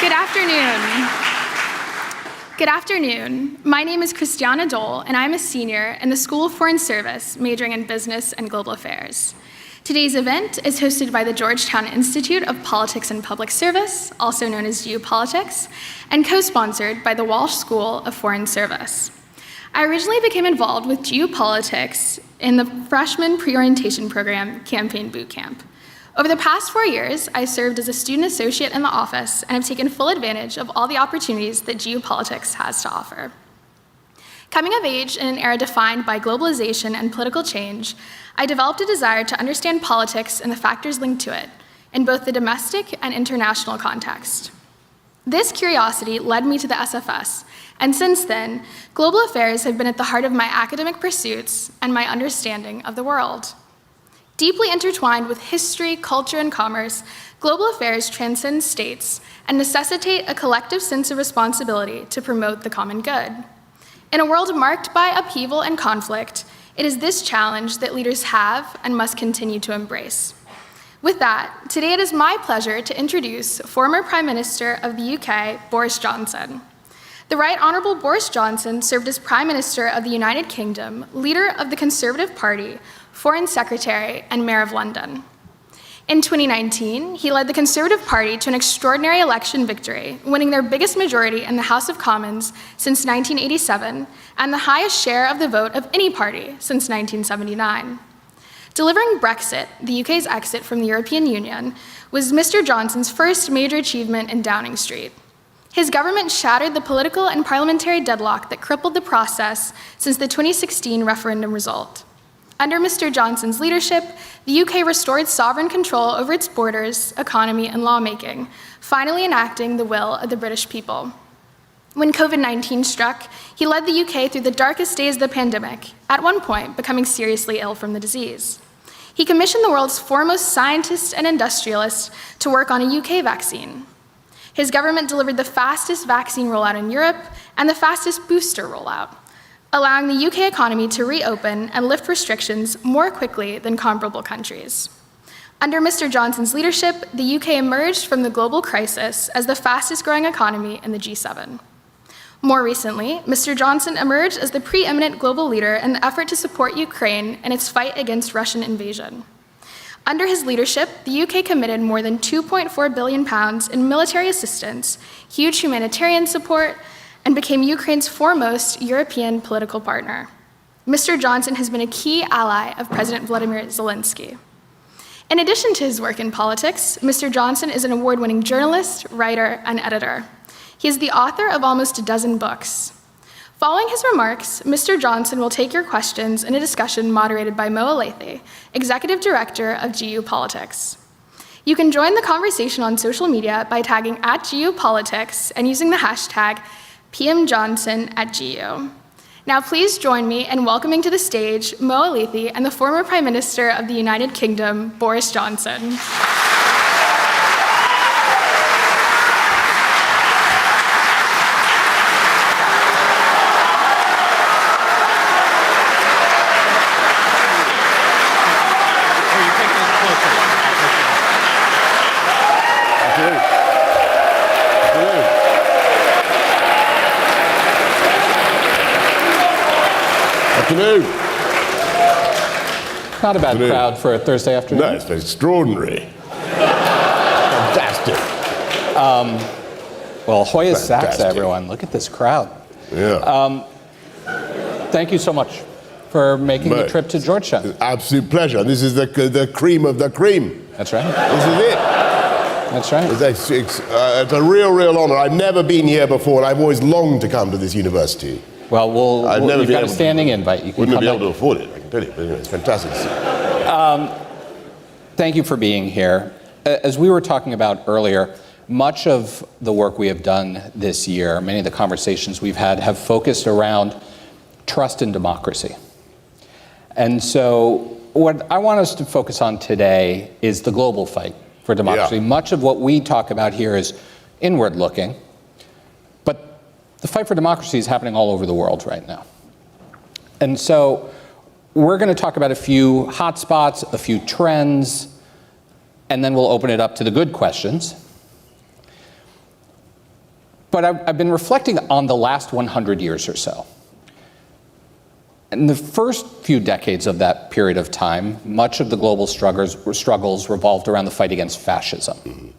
Good afternoon. Good afternoon. My name is Christiana Dole, and I'm a senior in the School of Foreign Service, majoring in Business and Global Affairs. Today's event is hosted by the Georgetown Institute of Politics and Public Service, also known as Geopolitics, and co-sponsored by the Walsh School of Foreign Service. I originally became involved with geopolitics in the freshman pre-orientation program, Campaign Boot Camp. Over the past 4 years, I served as a student associate in the office and have taken full advantage of all the opportunities that geopolitics has to offer. Coming of age in an era defined by globalization and political change, I developed a desire to understand politics and the factors linked to it, in both the domestic and international context. This curiosity led me to the SFS, and since then, global affairs have been at the heart of my academic pursuits and my understanding of the world. Deeply intertwined with history, culture, and commerce, global affairs transcend states and necessitate a collective sense of responsibility to promote the common good. In a world marked by upheaval and conflict, it is this challenge that leaders have and must continue to embrace. With that, today it is my pleasure to introduce former Prime Minister of the UK, Boris Johnson. The Right Honourable Boris Johnson served as Prime Minister of the United Kingdom, leader of the Conservative Party, Foreign Secretary, and Mayor of London. In 2019, he led the Conservative Party to an extraordinary election victory, winning their biggest majority in the House of Commons since 1987, and the highest share of the vote of any party since 1979. Delivering Brexit, the UK's exit from the European Union, was Mr. Johnson's first major achievement in Downing Street. His government shattered the political and parliamentary deadlock that crippled the process since the 2016 referendum result. Under Mr. Johnson's leadership, the UK restored sovereign control over its borders, economy, and lawmaking, finally enacting the will of the British people. When COVID-19 struck, he led the UK through the darkest days of the pandemic, at one point becoming seriously ill from the disease. He commissioned the world's foremost scientists and industrialists to work on a UK vaccine. His government delivered the fastest vaccine rollout in Europe and the fastest booster rollout, allowing the UK economy to reopen and lift restrictions more quickly than comparable countries. Under Mr. Johnson's leadership, the UK emerged from the global crisis as the fastest growing economy in the G7. More recently, Mr. Johnson emerged as the preeminent global leader in the effort to support Ukraine in its fight against Russian invasion. Under his leadership, the UK committed more than £2.4 billion in military assistance, huge humanitarian support, and became Ukraine's foremost European political partner. Mr. Johnson has been a key ally of President Volodymyr Zelensky. In addition to his work in politics, Mr. Johnson is an award-winning journalist, writer, and editor. He is the author of almost a dozen books. Following his remarks, Mr. Johnson will take your questions in a discussion moderated by Mo Alathe, Executive Director of Geopolitics. You can join the conversation on social media by tagging @Geopolitics and using the hashtag PMJohnson@GU. Now please join me in welcoming to the stage Mo Alathe and the former Prime Minister of the United Kingdom, Boris Johnson. Afternoon. Not a bad crowd for a Thursday afternoon. No, it's extraordinary. Fantastic. Well, Hoya Sachs, everyone. Look at this crowd. Yeah. Thank you so much for making the trip to Georgetown. Absolute pleasure. This is the cream of the cream. That's right. This is it. That's right. It's a real honor. I've never been here before, and I've always longed to come to this university. Well, you've got a standing invite. You can wouldn't come be able to afford it, I can tell you. But anyway, it's fantastic. Thank you for being here. As we were talking about earlier, much of the work we have done this year, many of the conversations we've had, have focused around trust in democracy. And so what I want us to focus on today is the global fight for democracy. Yeah. Much of what we talk about here is inward looking, but the fight for democracy is happening all over the world right now. And so we're going to talk about a few hotspots, a few trends, and then we'll open it up to the good questions. But I've been reflecting on the last 100 years or so. In the first few decades of that period of time, much of the global struggles revolved around the fight against fascism.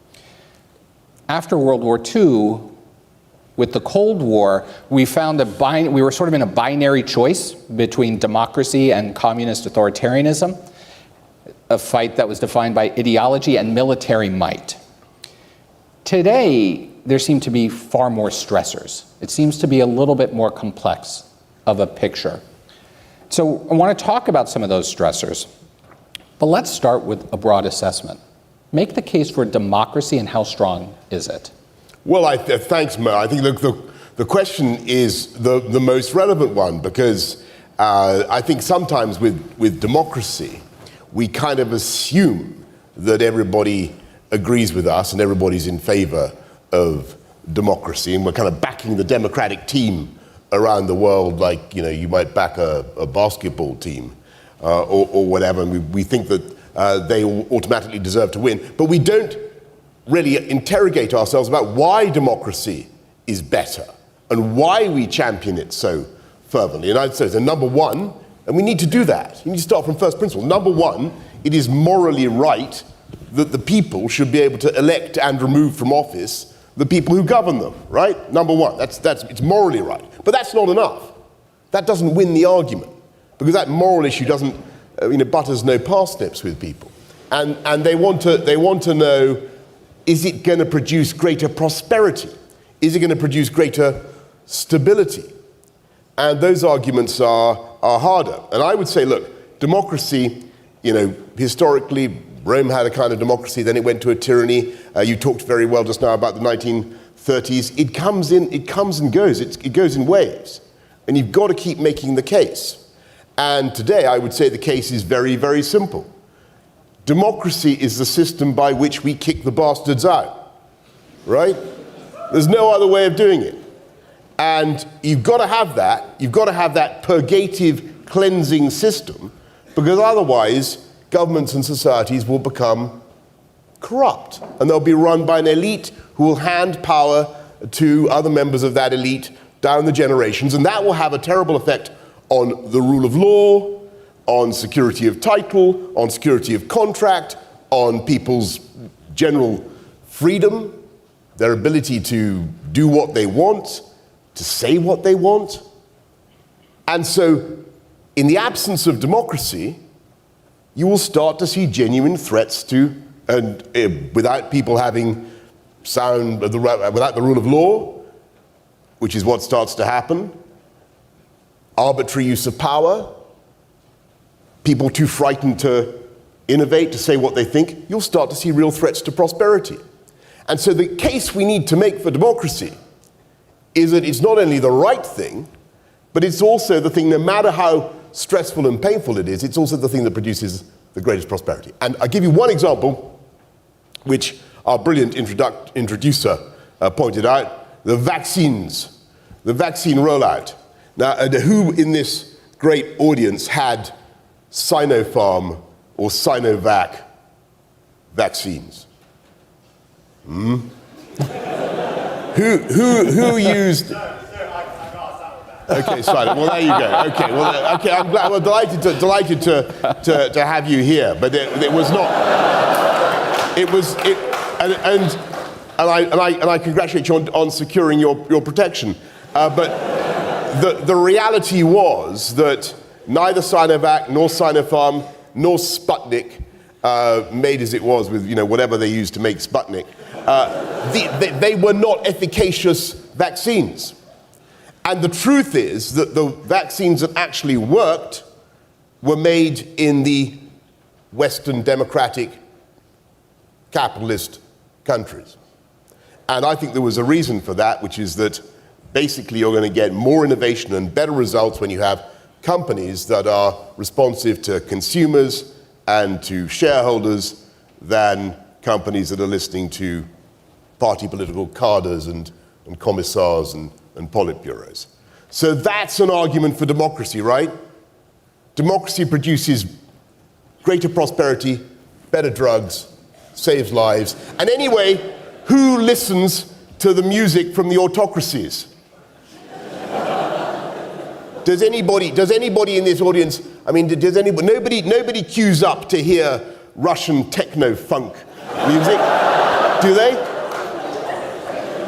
After World War II, with the Cold War, we found that we were sort of in a binary choice between democracy and communist authoritarianism, a fight that was defined by ideology and military might. Today, there seem to be far more stressors. It seems to be a little bit more complex of a picture. So I want to talk about some of those stressors, but let's start with a broad assessment. Make the case for democracy and how strong is it? Well, thanks, Mo. I think the question is the most relevant one because I think sometimes with democracy, we kind of assume that everybody agrees with us and everybody's in favor of democracy, and we're kind of backing the democratic team around the world like, you might back a basketball team or whatever, and we think that they automatically deserve to win. But we don't really interrogate ourselves about why democracy is better and why we champion it so fervently. And I'd say, so number one, and we need to do that. You need to start from first principle. Number one, it is morally right that the people should be able to elect and remove from office the people who govern them, right? Number one, it's morally right. But that's not enough. That doesn't win the argument, because that moral issue doesn't, butters no parsnips with people. And they want to know, is it going to produce greater prosperity? Is it going to produce greater stability? And those arguments are harder. And I would say, look, democracy, historically, Rome had a kind of democracy, then it went to a tyranny. You talked very well just now about the 1930s. It comes and goes. It goes in waves. And you've got to keep making the case. And today, I would say the case is very, very simple. Democracy is the system by which we kick the bastards out, right? There's no other way of doing it. And you've got to have that. You've got to have that purgative, cleansing system, because otherwise, governments and societies will become corrupt, and they'll be run by an elite who will hand power to other members of that elite down the generations, and that will have a terrible effect on the rule of law, on security of title, on security of contract, on people's general freedom, their ability to do what they want, to say what they want. And so, in the absence of democracy, you will start to see genuine threats to, and without people having without the rule of law, which is what starts to happen, arbitrary use of power, people too frightened to innovate, to say what they think, you'll start to see real threats to prosperity. And so the case we need to make for democracy is that it's not only the right thing, but it's also the thing, no matter how stressful and painful it is, it's also the thing that produces the greatest prosperity. And I'll give you one example, which our brilliant introducer pointed out, the vaccines, the vaccine rollout. Now, who in this great audience had Sinopharm or Sinovac vaccines? Who used... Okay, Simon. Well, there you go. Okay, well, okay. I'm glad. Well, delighted to have you here. But it was not. It was it, and I congratulate you on securing your protection. But the reality was that neither Sinovac nor Sinopharm nor Sputnik, made as it was with whatever they used to make Sputnik, they were not efficacious vaccines. And the truth is that the vaccines that actually worked were made in the Western democratic capitalist countries. And I think there was a reason for that, which is that basically you're going to get more innovation and better results when you have companies that are responsive to consumers and to shareholders than companies that are listening to party political cadres and commissars and politburos. So that's an argument for democracy, right? Democracy produces greater prosperity, better drugs, saves lives. And anyway, who listens to the music from the autocracies? Does anybody in this audience, nobody queues up to hear Russian techno-funk music? Do they?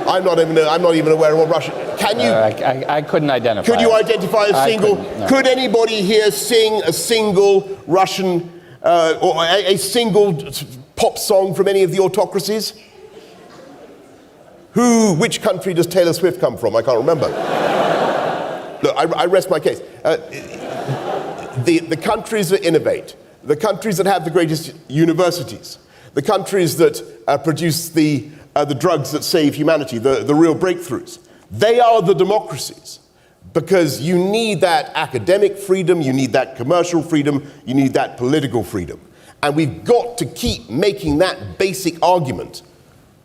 I'm not even aware of what Russian, can you? I couldn't identify. Could you identify a single, no. Could anybody here sing a single Russian, or a single pop song from any of the autocracies? Which country does Taylor Swift come from? I can't remember. Look, I rest my case. The countries that innovate, the countries that have the greatest universities, the countries that produce the drugs that save humanity, the real breakthroughs, they are the democracies. Because you need that academic freedom, you need that commercial freedom, you need that political freedom. And we've got to keep making that basic argument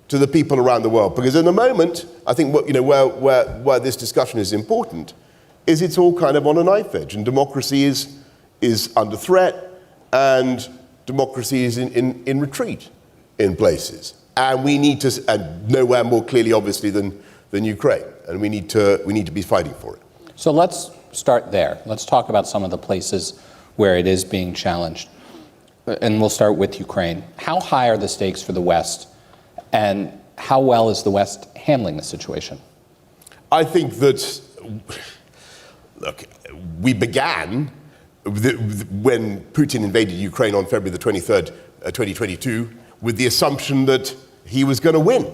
to the people around the world. Because in the moment, I think where this discussion is important is it's all kind of on a knife edge, and democracy is under threat, and democracy is in retreat in places. And we need to, and nowhere more clearly, obviously, than Ukraine. And we need to be fighting for it. So let's start there. Let's talk about some of the places where it is being challenged. And we'll start with Ukraine. How high are the stakes for the West, and how well is the West handling the situation? I think that, look, we began when Putin invaded Ukraine on February the 23rd, 2022, with the assumption that he was going to win.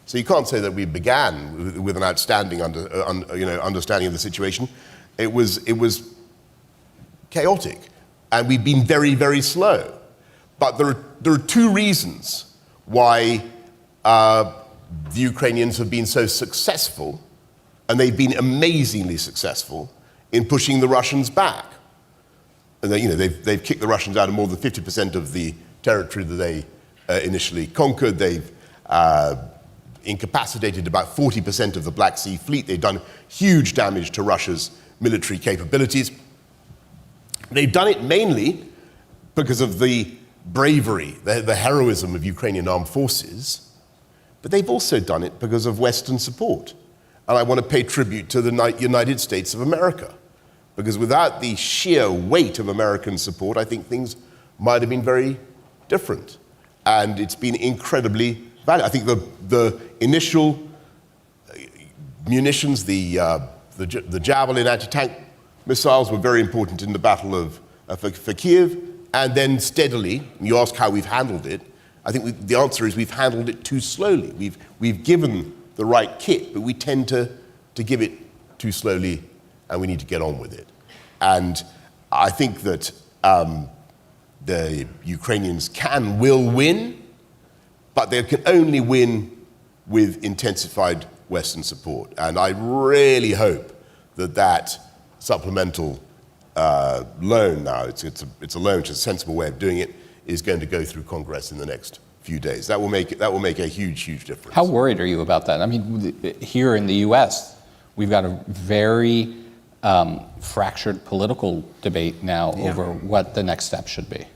So you can't say that we began with an outstanding understanding of the situation. It was chaotic, and we've been very, very slow. But there are two reasons why the Ukrainians have been so successful, and they've been amazingly successful in pushing the Russians back. And they've kicked the Russians out of more than 50% of the territory that they initially conquered. They've incapacitated about 40% of the Black Sea Fleet. They've done huge damage to Russia's military capabilities. They've done it mainly because of the bravery, the heroism of Ukrainian armed forces, but they've also done it because of Western support. And I want to pay tribute to the United States of America, because without the sheer weight of American support, I think things might have been very different. And it's been incredibly valuable. I think the initial munitions, the Javelin anti-tank missiles were very important in the battle for Kiev, and then steadily, you ask how we've handled it, I think the answer is we've handled it too slowly. We've given the right kit, but we tend to give it too slowly, and we need to get on with it. And I think that the Ukrainians will win, but they can only win with intensified Western support. And I really hope that supplemental loan now, it's a loan, it's a sensible way of doing it, is going to go through Congress in the next few days. That will make a huge, huge difference. How worried are you about that? I mean, here in the U.S., we've got a very fractured political debate now over what the next step should be.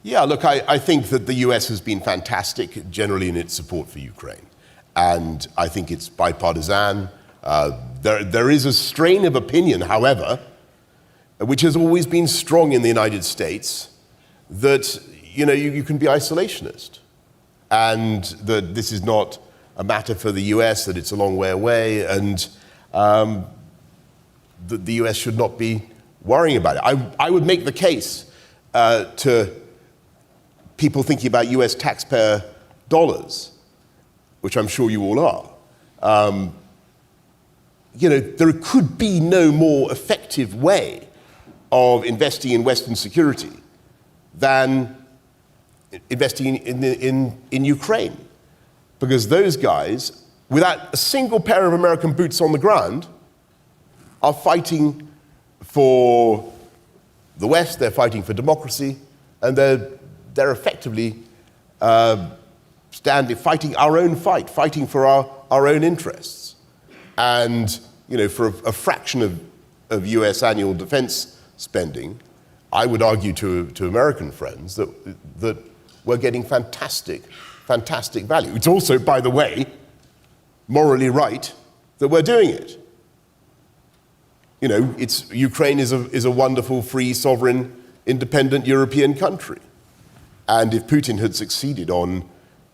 Yeah, look, I think that the U.S. has been fantastic generally in its support for Ukraine. And I think it's bipartisan. There is a strain of opinion, however, which has always been strong in the United States, that you can be isolationist, and that this is not a matter for the US, that it's a long way away, and that the US should not be worrying about it. I would make the case to people thinking about US taxpayer dollars, which I'm sure you all are. There could be no more effective way of investing in Western security than investing in Ukraine. Because those guys, without a single pair of American boots on the ground, are fighting for the West, they're fighting for democracy, and they're effectively fighting our own fight, fighting for our own interests. And for a fraction of US annual defense spending, I would argue to American friends that we're getting fantastic value. It's also, by the way, morally right that we're doing it. You know, Ukraine is a wonderful, free, sovereign, independent European country. And if Putin had succeeded in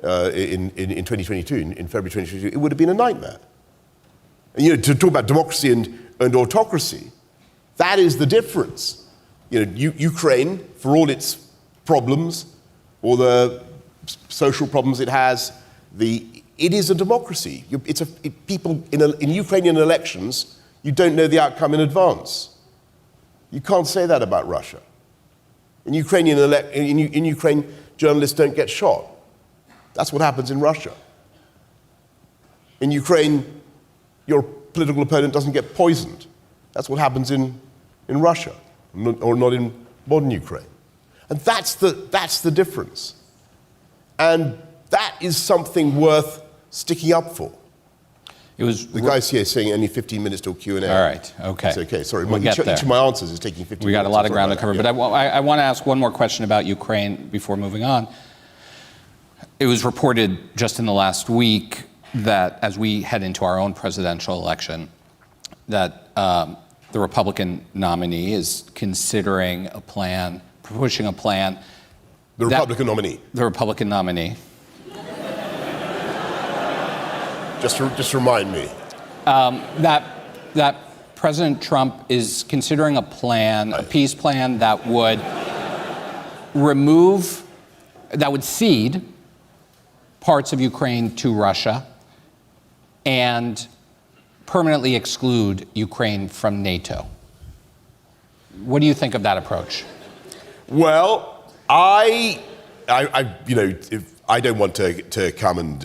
2022, in February 2022, it would have been a nightmare. And, you know, to talk about democracy and autocracy, that is the difference. You know, Ukraine, for all its problems, all the social problems it has, it is a democracy. People in Ukrainian elections, you don't know the outcome in advance. You can't say that about Russia. In Ukraine, journalists don't get shot. That's what happens in Russia. In Ukraine, your political opponent doesn't get poisoned. That's what happens in Russia, or not in modern Ukraine. And that's the difference. And that is something worth sticking up for. The guy's here saying only 15 minutes till Q&A. All right, okay. It's okay, sorry. We'll Each of my answers is taking 15 minutes. We got a lot of ground to cover, but I want to ask one more question about Ukraine before moving on. It was reported just in the last week that as we head into our own presidential election, that the Republican nominee is considering pushing a plan. The Republican nominee? The Republican nominee. Just remind me. That President Trump is considering a peace plan that would cede parts of Ukraine to Russia and permanently exclude Ukraine from NATO. What do you think of that approach? Well, I don't want to come and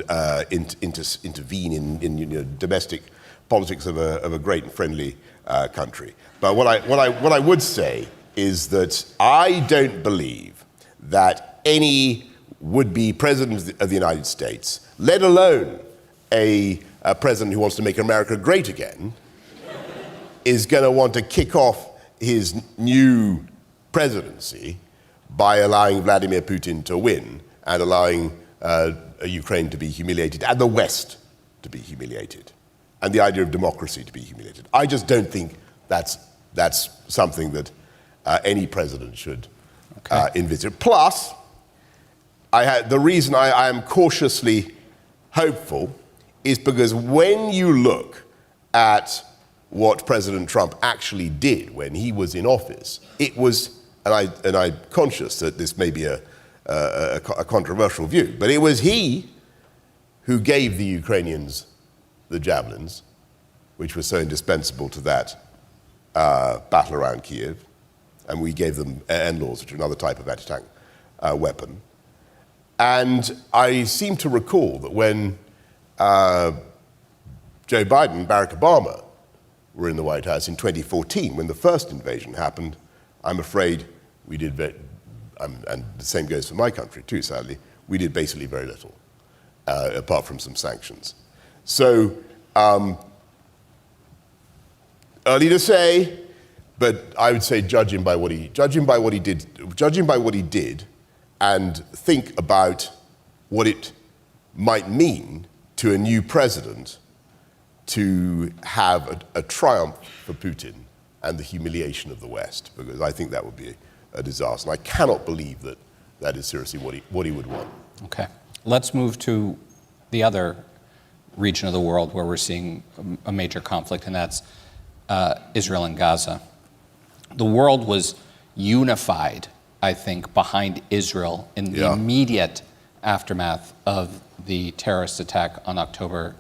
intervene in domestic politics of a great and friendly country. But what I would say is that I don't believe that any would-be president of the United States, let alone a president who wants to make America great again, is going to want to kick off his new presidency by allowing Vladimir Putin to win and allowing Ukraine to be humiliated and the West to be humiliated and the idea of democracy to be humiliated. I just don't think that's something that any president should envisage. Plus, the reason I am cautiously hopeful is because when you look at what President Trump actually did when he was in office, it was, and I'm conscious that this may be a controversial view, but it was he who gave the Ukrainians the javelins, which were so indispensable to that battle around Kiev, and we gave them NLAWs, which are another type of anti-tank weapon. And I seem to recall that when Joe Biden and Barack Obama were in the White House in 2014, when the first invasion happened, I'm afraid we did, and the same goes for my country too, sadly, we did basically very little, apart from some sanctions. So, early to say, but I would say judge him by what he did, and think about what it might mean to a new president to have a triumph for Putin and the humiliation of the West, because I think that would be a disaster. And I cannot believe that that is seriously what he would want. Okay. Let's move to the other region of the world where we're seeing a major conflict, and that's Israel and Gaza. The world was unified, I think, behind Israel in the immediate aftermath of the terrorist attack on October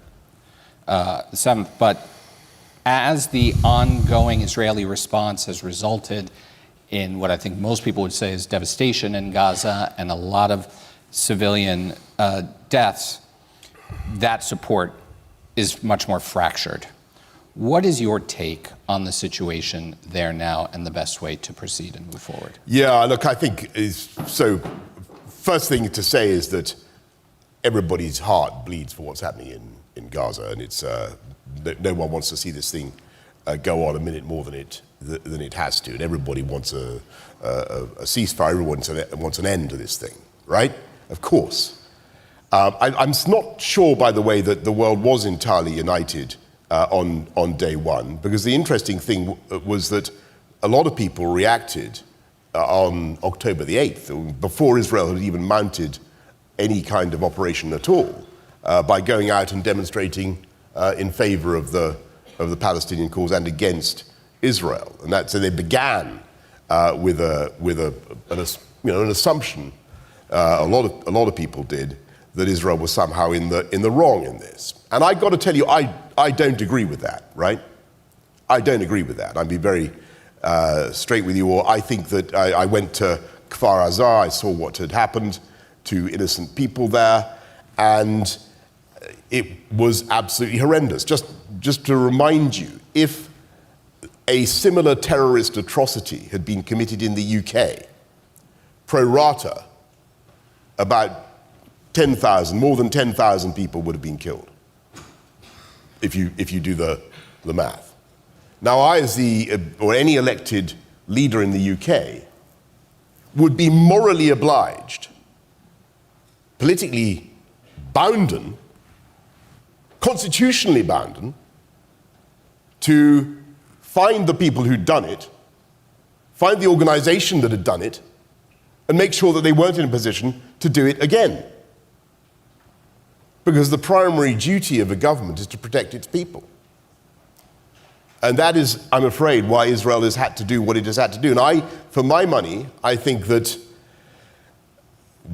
7th. But as the ongoing Israeli response has resulted in what I think most people would say is devastation in Gaza and a lot of civilian deaths, that support is much more fractured. What is your take on the situation there now and the best way to proceed and move forward? Yeah, look, I think first thing to say is that everybody's heart bleeds for what's happening in Gaza, and it's no one wants to see this thing go on a minute more than it has to, and everybody wants a ceasefire. Everyone wants an end to this thing, right? Of course. I'm not sure, by the way, that the world was entirely united on day one, because the interesting thing was that a lot of people reacted on October the 8th, before Israel had even mounted any kind of operation at all, by going out and demonstrating in favor of the Palestinian cause and against Israel. And so they began with an assumption. A lot of people did, that Israel was somehow in the wrong in this. And I got to tell you, I don't agree with that, right? I don't agree with that. I'll be very straight with you all. I think that I went to Kfar Aza, I saw what had happened to innocent people there, and it was absolutely horrendous. Just to remind you, if a similar terrorist atrocity had been committed in the UK, pro rata, about 10,000, more than 10,000 people would have been killed, if you do the math. Now, I, or any elected leader in the UK, would be morally obliged, politically bounden, constitutionally bounden, to find the people who'd done it, find the organization that had done it, and make sure that they weren't in a position to do it again. Because the primary duty of a government is to protect its people. And that is, I'm afraid, why Israel has had to do what it has had to do. And for my money, I think that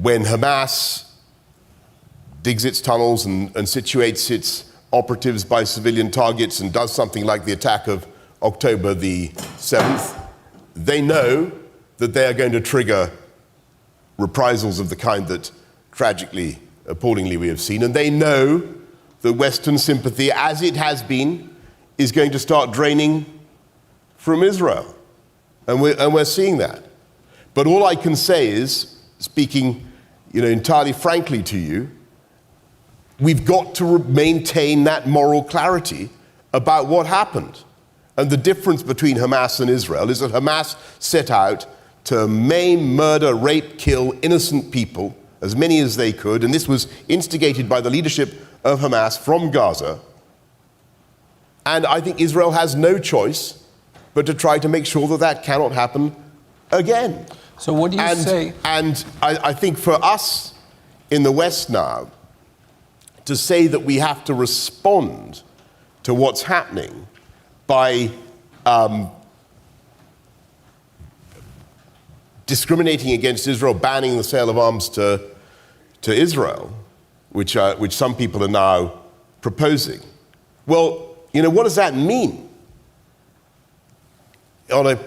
when Hamas digs its tunnels and situates its operatives by civilian targets and does something like the attack of October the 7th, they know that they are going to trigger reprisals of the kind that tragically, appallingly we have seen. And they know that Western sympathy, as it has been, is going to start draining from Israel. And we're seeing that. But all I can say is, speaking entirely frankly to you, we've got to maintain that moral clarity about what happened. And the difference between Hamas and Israel is that Hamas set out to maim, murder, rape, kill innocent people, as many as they could, and this was instigated by the leadership of Hamas from Gaza. And I think Israel has no choice but to try to make sure that that cannot happen again. So what do you say? And I think for us in the West now, to say that we have to respond to what's happening by discriminating against Israel, banning the sale of arms to Israel, which some people are now proposing. Well, what does that mean? On a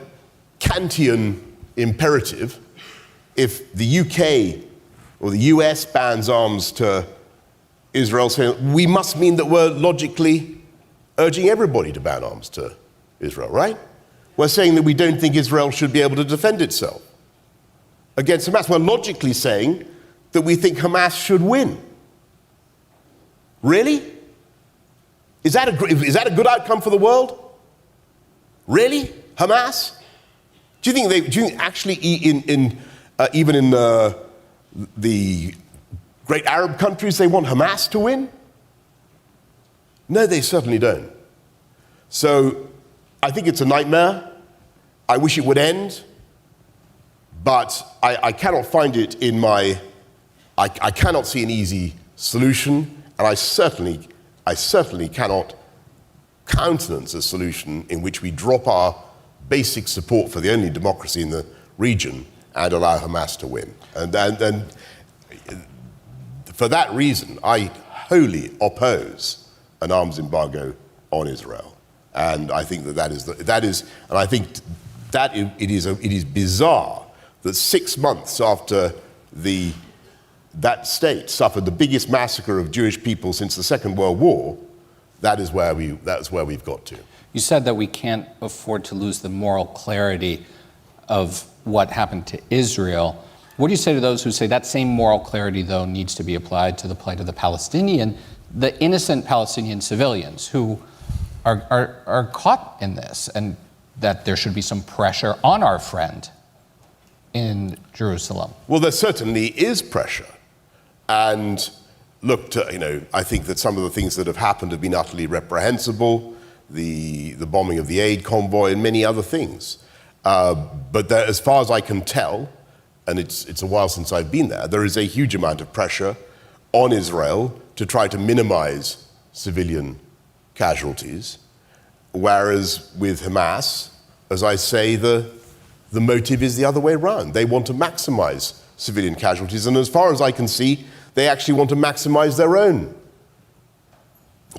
Kantian imperative, if the UK or the US bans arms to Israel, we must mean that we're logically urging everybody to ban arms to Israel, right? We're saying that we don't think Israel should be able to defend itself against Hamas. We're logically saying that we think Hamas should win. Really? Is that a good outcome for the world? Really? Hamas? Do you think actually even in the great Arab countries, they want Hamas to win? No, they certainly don't. So I think it's a nightmare. I wish it would end. But I cannot find it I cannot see an easy solution. And I certainly cannot countenance a solution in which we drop our basic support for the only democracy in the region and allow Hamas to win. And for that reason, I wholly oppose an arms embargo on Israel. And I think that it is bizarre that 6 months after that state suffered the biggest massacre of Jewish people since the Second World War, that's where we've got to. You said that we can't afford to lose the moral clarity of what happened to Israel. What do you say to those who say that same moral clarity, though, needs to be applied to the plight of the innocent Palestinian civilians who are caught in this, and that there should be some pressure on our friend in Jerusalem? Well, there certainly is pressure. And look to, I think that some of the things that have happened have been utterly reprehensible, the bombing of the aid convoy and many other things. But there, as far as I can tell, and it's a while since I've been there, there is a huge amount of pressure on Israel to try to minimize civilian casualties, whereas with Hamas, as I say, the motive is the other way around. They want to maximize civilian casualties, and as far as I can see, they actually want to maximize their own.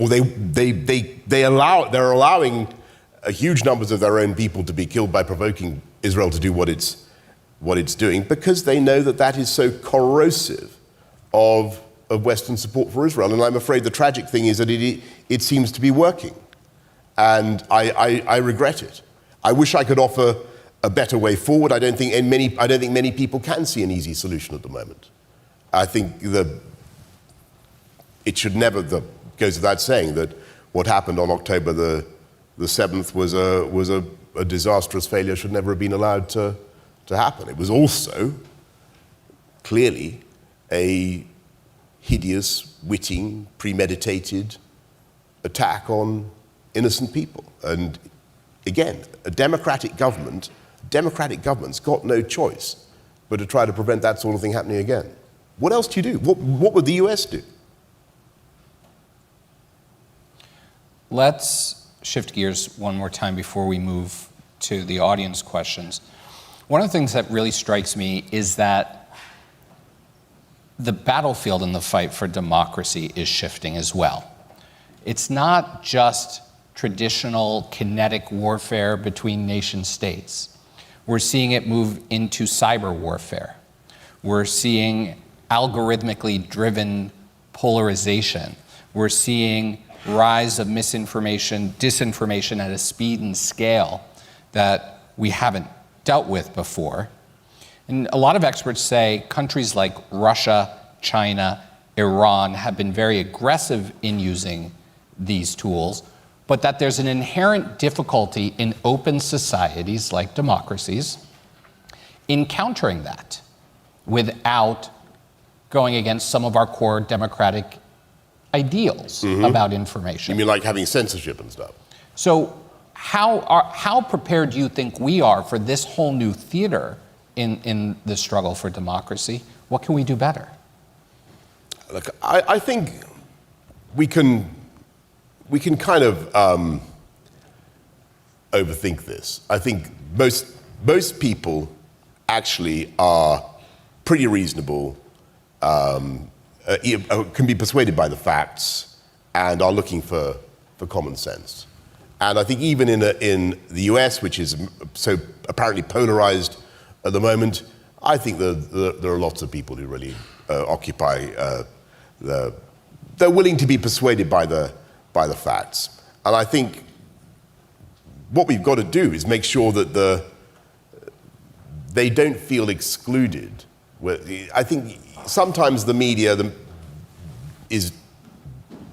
Or they're allowing huge numbers of their own people to be killed by provoking Israel to do what it's doing, because they know that that is so corrosive of Western support for Israel. And I'm afraid the tragic thing is that it seems to be working. And I regret it. I wish I could offer a better way forward. I don't think many people can see an easy solution at the moment. I think it should never, goes without saying that what happened on October the 7th was a disastrous failure, should never have been allowed to happen. It was also clearly a hideous, witting, premeditated attack on innocent people. And again, a democratic government's got no choice but to try to prevent that sort of thing happening again. What else do you do? What would the US do? Let's shift gears one more time before we move to the audience questions. One of the things that really strikes me is that the battlefield in the fight for democracy is shifting as well. It's not just traditional kinetic warfare between nation states. We're seeing it move into cyber warfare. We're seeing algorithmically driven polarization. We're seeing rise of misinformation, disinformation at a speed and scale that we haven't dealt with before. And a lot of experts say countries like Russia, China, Iran have been very aggressive in using these tools, but that there's an inherent difficulty in open societies like democracies in countering that without going against some of our core democratic ideals about information. You mean like having censorship and stuff? So how prepared do you think we are for this whole new theater in the struggle for democracy? What can we do better? Look, I think we can kind of overthink this. I think most people actually are pretty reasonable, can be persuaded by the facts, and are looking for common sense. And I think even in the US, which is so apparently polarized at the moment, I think there are lots of people who really occupy, they're willing to be persuaded by the facts. And I think what we've got to do is make sure that they don't feel excluded. I think sometimes the media is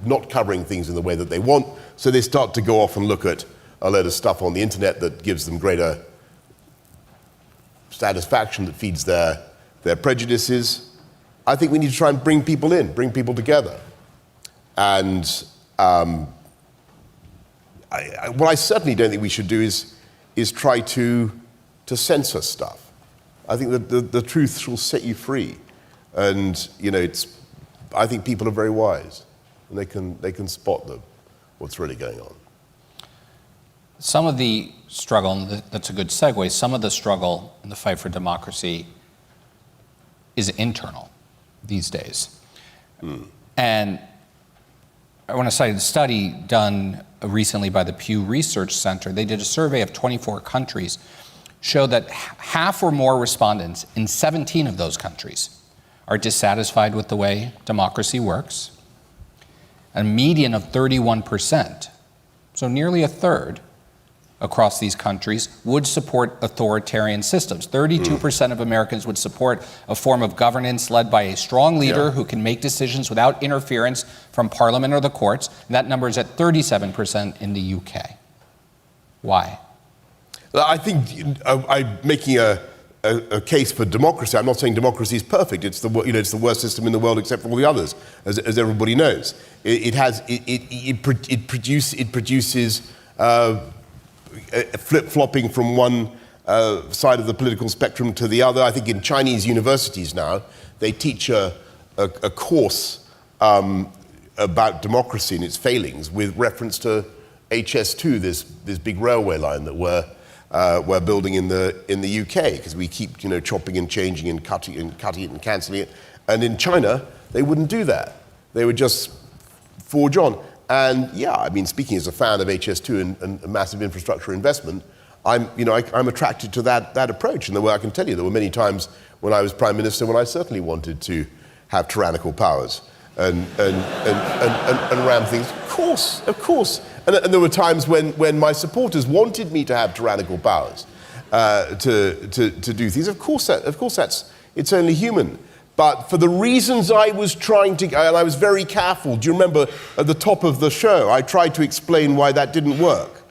not covering things in the way that they want, so they start to go off and look at a load of stuff on the internet that gives them greater satisfaction, that feeds their prejudices. I think we need to try and bring people in, bring people together. And what I certainly don't think we should do is try to censor stuff. I think that the truth shall set you free. And I think people are very wise, and they can spot what's really going on. Some of the struggle, and that's a good segue, some of the struggle in the fight for democracy is internal these days. And I want to cite a study done recently by the Pew Research Center. They did a survey of 24 countries, showed that half or more respondents in 17 of those countries are dissatisfied with the way democracy works. A median of 31%, so nearly a third across these countries, would support authoritarian systems. 32% of Americans would support a form of governance led by a strong leader who can make decisions without interference from parliament or the courts. And that number is at 37% in the UK. Why? I think I'm making a case for democracy. I'm not saying democracy is perfect. It's the worst system in the world except for all the others, as everybody knows. It produces flip-flopping from one side of the political spectrum to the other. I think in Chinese universities now, they teach a course about democracy and its failings with reference to HS2, this big railway line that we're building in the UK, because we keep chopping and changing and cutting it and cancelling it. And in China, they wouldn't do that. They would just forge on. And yeah, I mean, speaking as a fan of HS2 and massive infrastructure investment, I'm attracted to that approach. And the way I can tell you, there were many times when I was Prime Minister when I certainly wanted to have tyrannical powers and ram things. Of course. And there were times when my supporters wanted me to have tyrannical powers to do things. Of course, it's only human. But for the reasons I was trying to, and I was very careful. Do you remember at the top of the show, I tried to explain why that didn't work,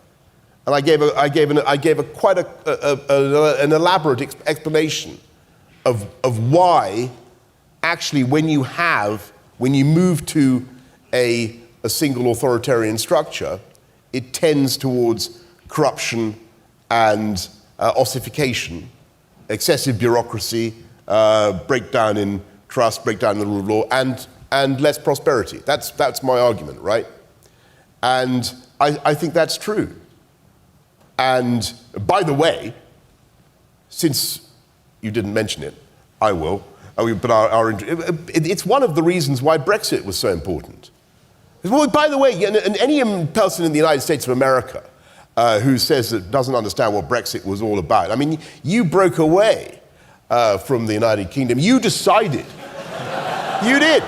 and I gave quite an elaborate explanation of why, actually, when you move to a single authoritarian structure, it tends towards corruption and ossification, excessive bureaucracy, breakdown in trust, breakdown in the rule of law, and less prosperity. That's my argument, right? And I think that's true. And by the way, since you didn't mention it, I will. But it's one of the reasons why Brexit was so important. Well, by the way, and any person in the United States of America who says that doesn't understand what Brexit was all about, I mean, you broke away from the United Kingdom. You decided. You did.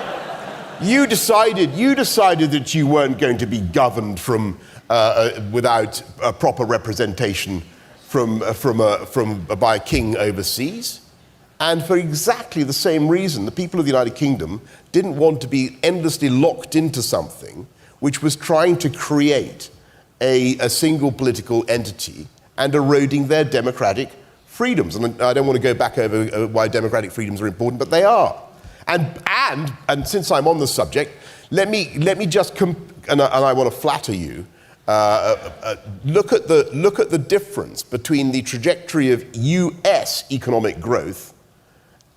You decided that you weren't going to be governed from without a proper representation by a king overseas. And for exactly the same reason, the people of the United Kingdom didn't want to be endlessly locked into something which was trying to create a single political entity and eroding their democratic freedoms. And I don't want to go back over why democratic freedoms are important, but they are. And since I'm on the subject, let me just and I want to flatter you. Look at the difference between the trajectory of US economic growth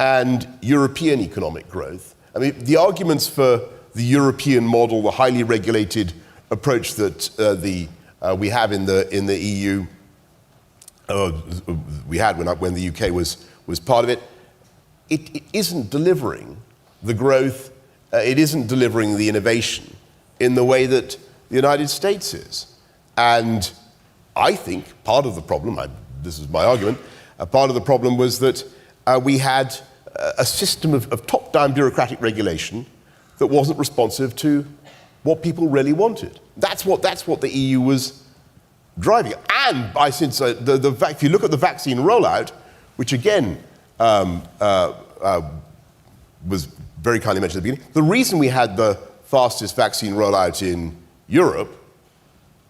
and European economic growth. I mean, the arguments for the European model, the highly regulated approach that we have in the EU, we had when the UK was part of it, it isn't delivering the growth, it isn't delivering the innovation in the way that the United States is. And I think part of the problem, this is my argument, part of the problem was that we had a system of top-down bureaucratic regulation that wasn't responsive to what people really wanted. That's what the EU was driving. And since if you look at the vaccine rollout, which again was very kindly mentioned at the beginning, the reason we had the fastest vaccine rollout in Europe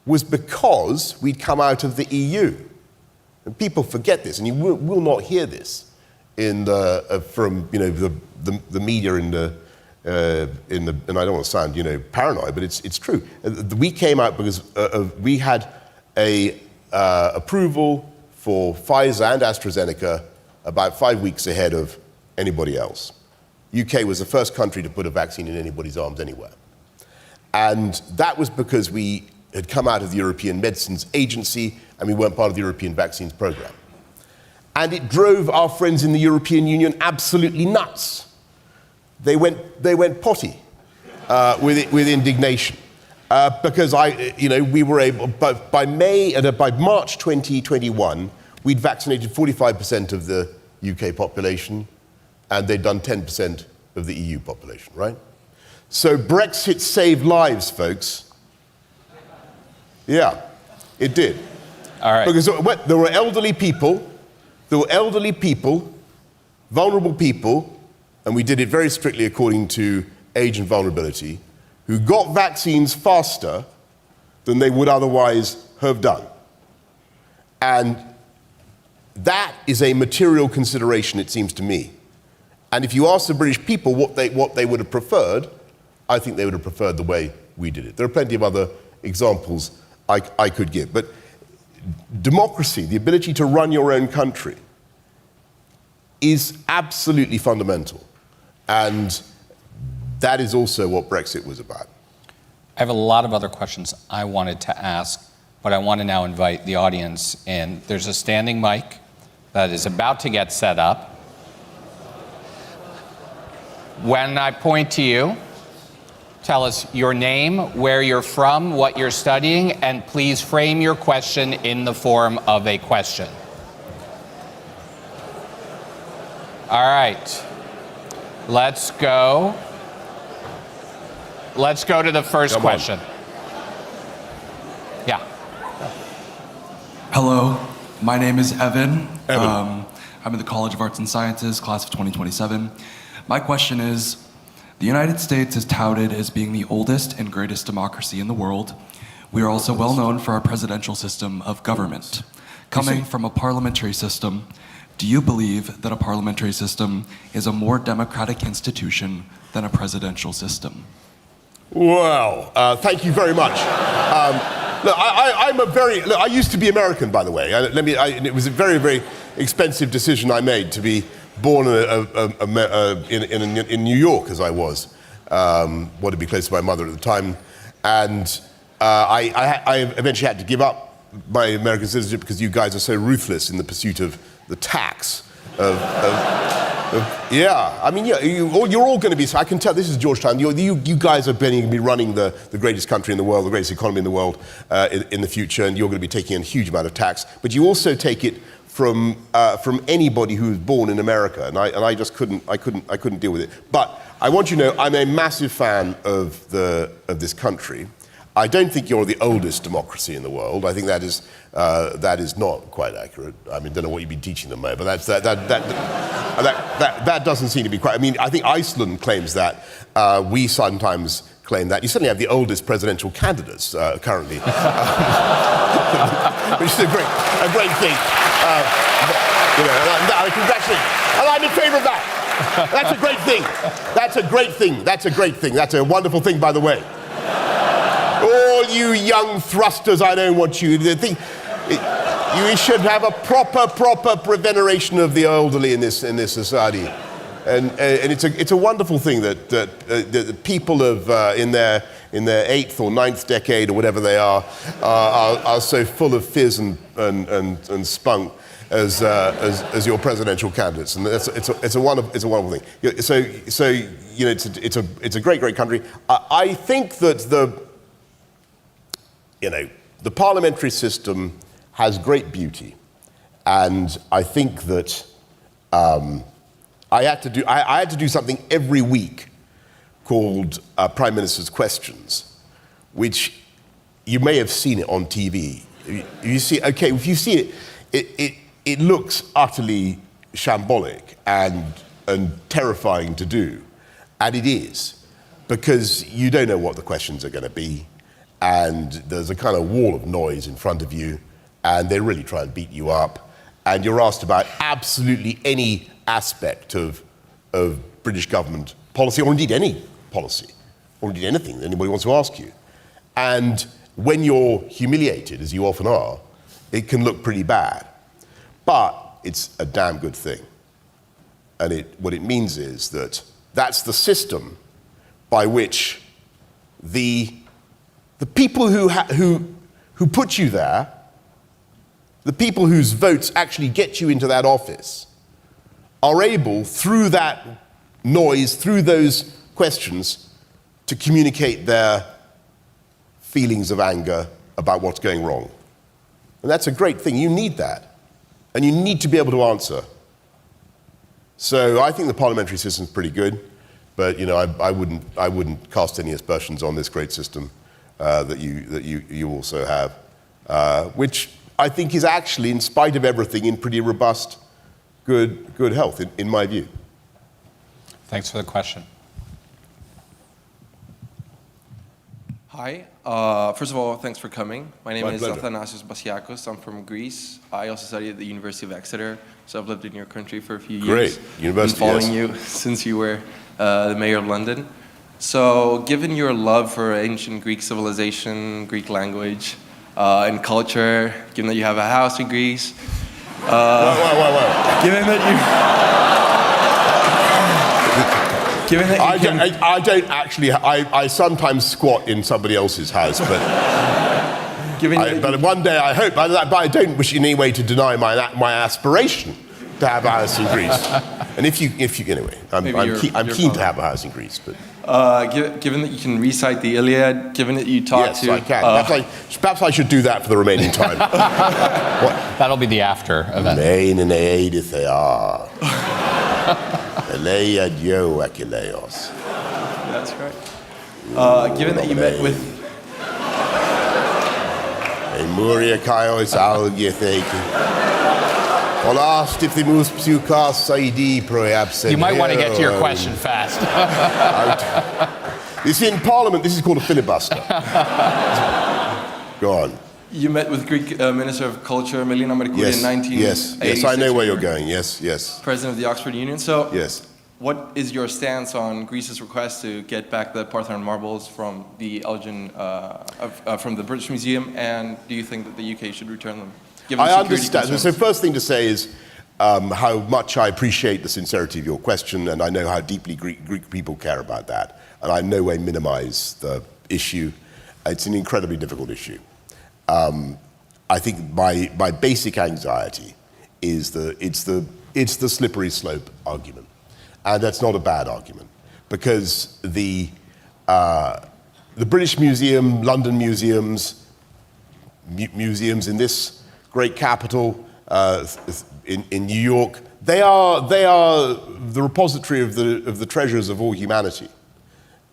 was because we'd come out of the EU. And people forget this, and you will not hear this from the media and I don't want to sound paranoid, but it's true. We came out because we had a approval for Pfizer and AstraZeneca about 5 weeks ahead of anybody else. UK was the first country to put a vaccine in anybody's arms anywhere. And that was because we had come out of the European Medicines Agency and we weren't part of the European Vaccines Programme. And it drove our friends in the European Union absolutely nuts. They went potty with indignation because we were able. But by March 2021, we'd vaccinated 45% of the UK population, and they'd done 10% of the EU population. Right? So Brexit saved lives, folks. Yeah, it did. All right. Because there were elderly people. There were elderly people, vulnerable people, and we did it very strictly according to age and vulnerability, who got vaccines faster than they would otherwise have done. And that is a material consideration, it seems to me. And if you ask the British people what they would have preferred, I think they would have preferred the way we did it. There are plenty of other examples I could give. But democracy, the ability to run your own country, is absolutely fundamental. And that is also what Brexit was about. I have a lot of other questions I wanted to ask, but I want to now invite the audience in. There's a standing mic that is about to get set up. When I point to you, tell us your name, where you're from, what you're studying, and please frame your question in the form of a question. All right, let's go to the first question. Yeah. Hello, my name is Evan. Evan. I'm in the College of Arts and Sciences, class of 2027. My question is, the United States is touted as being the oldest and greatest democracy in the world. We are also well known for our presidential system of government. Coming from a parliamentary system, do you believe that a parliamentary system is a more democratic institution than a presidential system? Well, thank you very much. Look, I used to be American, by the way. It was a very, very expensive decision I made to be born in New York, as I was. Wanted to be close to my mother at the time. And I eventually had to give up my American citizenship because you guys are so ruthless in the pursuit of the tax. Yeah, I mean, yeah, you're all going to be, I can tell, this is Georgetown, you guys are going to be running the greatest country in the world, the greatest economy in the world in the future, and you're going to be taking a huge amount of tax, but you also take it from anybody who was born in America, and I just couldn't deal with it. But I want you to know, I'm a massive fan of this country. I don't think you're the oldest democracy in the world. I think that is not quite accurate. I mean, don't know what you've been teaching them, but that doesn't seem to be quite. I mean, I think Iceland claims that. We sometimes claim that. You certainly have the oldest presidential candidates currently, which is a great thing. I congratulate. And I'm in favour of that. That's a great thing. That's a great thing. That's a great thing. That's a wonderful thing, by the way. All you young thrusters, I don't want you to think. You should have a proper veneration of the elderly in this society, and it's a wonderful thing that the people of in their 8th or 9th decade or whatever they are so full of fizz and spunk as your presidential candidates, and it's a wonderful thing. So it's a great country. I think that the parliamentary system has great beauty, and I think that I had to do something every week called Prime Minister's Questions, which you may have seen it on TV. If you see it, it looks utterly shambolic and terrifying to do, and it is, because you don't know what the questions are going to be. And there's a kind of wall of noise in front of you, and they really try and beat you up, and you're asked about absolutely any aspect of British government policy, or indeed any policy, or indeed anything that anybody wants to ask you. And when you're humiliated, as you often are, it can look pretty bad. But it's a damn good thing. And what it means is that that's the system by which the people who put you there, the people whose votes actually get you into that office, are able, through that noise, through those questions, to communicate their feelings of anger about what's going wrong. And that's a great thing. You need that. And you need to be able to answer. So I think the parliamentary system's pretty good, but I wouldn't cast any aspersions on this great system that you also have, which I think is actually, in spite of everything, in pretty robust, good health, in my view. Thanks for the question. Hi. First of all, thanks for coming. My name My is pleasure. Athanasios Basiakos. I'm from Greece. I also studied at the University of Exeter, so I've lived in your country for a few years. Great. University, Been following yes. you since you were the mayor of London. So, given your love for ancient Greek civilization, Greek language, and culture, given that you have a house in Greece, Whoa. given that you I don't actually, I sometimes squat in somebody else's house, but but one day I hope, but I don't wish in any way to deny my aspiration to have a house in Greece. And if you anyway, I'm keen to have a house in Greece, but. Given that you can recite the Iliad, given that you talk Yes, to... I can. Perhaps I should do that for the remaining time. That'll be the after event. Main and Thear. Eleia Dio Achilleos. That's right. Given that you met with... Emuria Kaios Al Yetheki. Olastiftimus Psukas Saidi Proabsen. You might want to get to your question fast. This in Parliament, this is called a filibuster. Go on. You met with Greek Minister of Culture, Melina Mercouri, in 1986. Yes, I know where you're going. Yes. President of the Oxford Union. So, Yes. what is your stance on Greece's request to get back the Parthenon marbles from the Elgin, from the British Museum, and do you think that the UK should return them? Given I security understand. concerns? So first thing to say is how much I appreciate the sincerity of your question, and I know how deeply Greek people care about that, and I in no way minimize the issue. It's an incredibly difficult issue. I think my basic anxiety is it's the slippery slope argument, and that's not a bad argument, because the British Museum, London museums, museums in this great capital, in New York, they are the repository of the treasures of all humanity,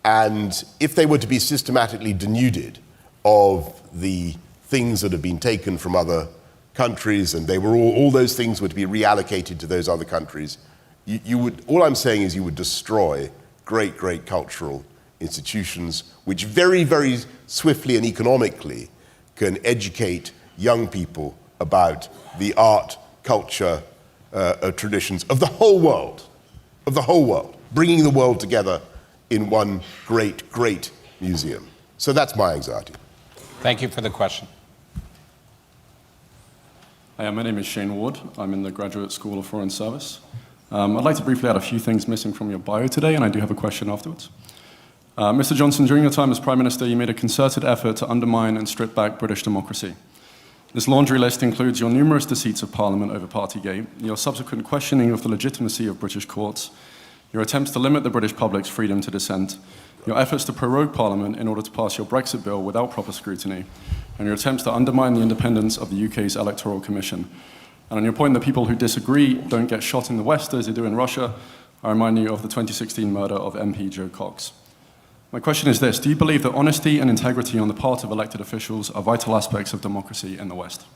and if they were to be systematically denuded of the things that have been taken from other countries, and they were all those things were to be reallocated to those other countries, you would, all I'm saying is you would destroy great cultural institutions which very, very swiftly and economically can educate young people about the art, culture, traditions of the whole world, bringing the world together in one great museum. So that's my anxiety. Thank you for the question. Hi, my name is Shane Ward. I'm in the Graduate School of Foreign Service. I'd like to briefly add a few things missing from your bio today, and I do have a question afterwards. Mr. Johnson, during your time as Prime Minister, you made a concerted effort to undermine and strip back British democracy. This laundry list includes your numerous deceits of Parliament over Partygate, your subsequent questioning of the legitimacy of British courts, your attempts to limit the British public's freedom to dissent, your efforts to prorogue Parliament in order to pass your Brexit bill without proper scrutiny, and your attempts to undermine the independence of the UK's Electoral Commission. And on your point that people who disagree don't get shot in the West as they do in Russia, I remind you of the 2016 murder of MP Joe Cox. My question is this: do you believe that honesty and integrity on the part of elected officials are vital aspects of democracy in the West?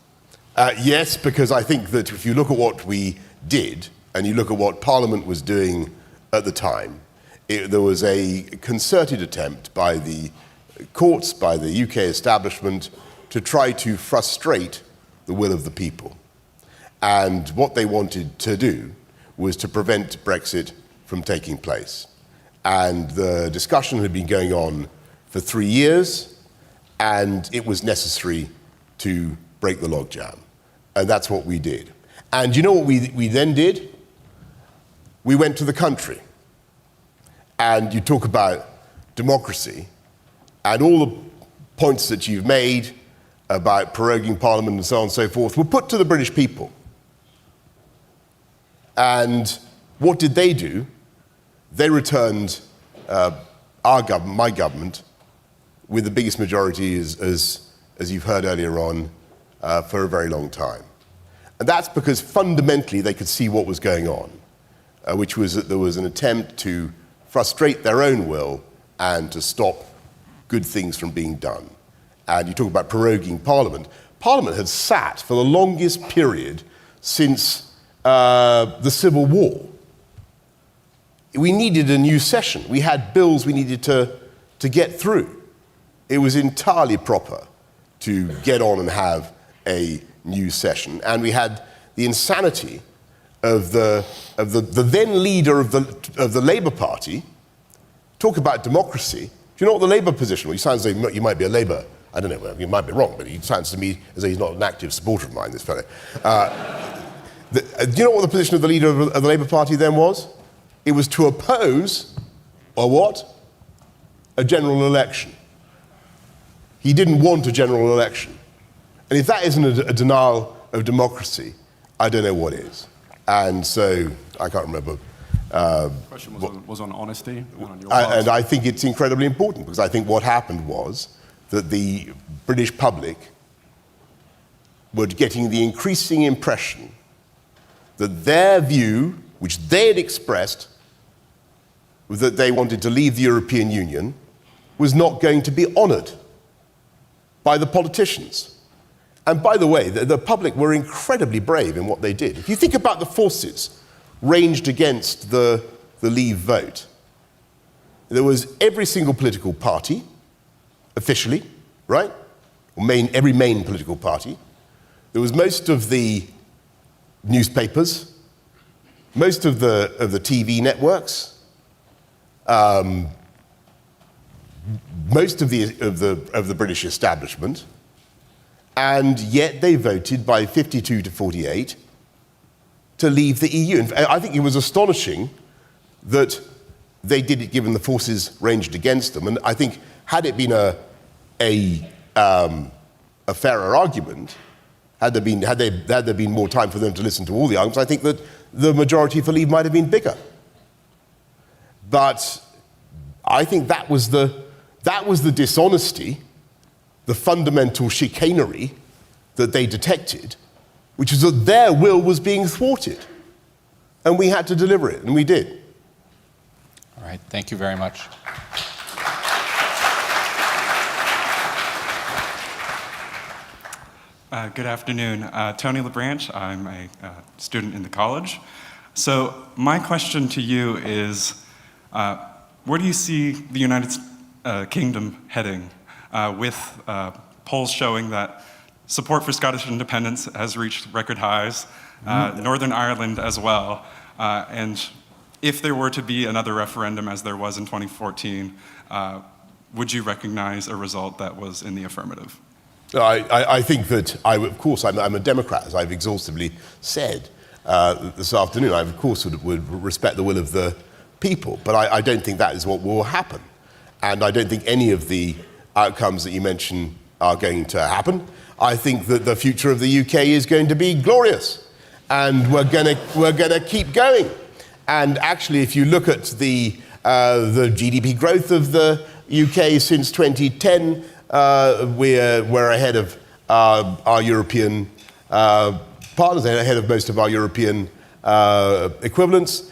Yes, because I think that if you look at what we did, and you look at what Parliament was doing at the time, there was a concerted attempt by the courts, by the UK establishment, to try to frustrate the will of the people. And what they wanted to do was to prevent Brexit from taking place. And the discussion had been going on for 3 years, and it was necessary to break the logjam. And that's what we did. And you know what we then did? We went to the country. And you talk about democracy, and all the points that you've made about proroguing Parliament and so on and so forth were put to the British people. And what did they do? They returned my government, with the biggest majority, as you've heard earlier on, for a very long time. And that's because fundamentally they could see what was going on, which was that there was an attempt to frustrate their own will and to stop good things from being done. And you talk about proroguing Parliament. Parliament had sat for the longest period since the Civil War. We needed a new session. We had bills we needed to get through. it was entirely proper to get on and have a new session. And we had the insanity of the then leader of the Labour Party talk about democracy. Do you know what the Labour position was? He sounds like you might be a Labour, I don't know, you might be wrong, but he sounds to me as though he's not an active supporter of mine, this fellow. Do you know what the position of the leader of the Labour Party then was? It was to oppose, or what? A general election. He didn't want a general election. And if that isn't a denial of democracy, I don't know what is. And so, I can't remember. The question was on honesty and on your part. And I think it's incredibly important, because I think what happened was that the British public were getting the increasing impression that their view, which they had expressed, was that they wanted to leave the European Union, was not going to be honoured by the politicians. And by the way, the public were incredibly brave in what they did. If you think about the forces ranged against the Leave vote, there was every single political party, officially, right? Every main political party. There was most of the newspapers, most of the TV networks, most of the British establishment, and yet they voted by 52 to 48 to leave the EU. And I think it was astonishing that they did it, given the forces ranged against them. And I think had it been a fairer argument, had there been more time for them to listen to all the arguments, I think that the majority for leave might have been bigger. But I think that was the dishonesty, the fundamental chicanery that they detected, which is that their will was being thwarted. And we had to deliver it, and we did. All right, thank you very much. Good afternoon. Tony LeBranch. I'm a student in the college. So my question to you is, where do you see the United Kingdom heading with polls showing that support for Scottish independence has reached record highs, Northern Ireland as well, and if there were to be another referendum as there was in 2014, would you recognize a result that was in the affirmative? I think that, of course, I'm a Democrat, as I've exhaustively said this afternoon. I, of course, would respect the will of the people, but I don't think that is what will happen. And I don't think any of the outcomes that you mentioned are going to happen. I think that the future of the UK is going to be glorious, and we're going to keep going. And actually, if you look at the GDP growth of the UK since 2010, we're ahead of our European partners, ahead of most of our European equivalents.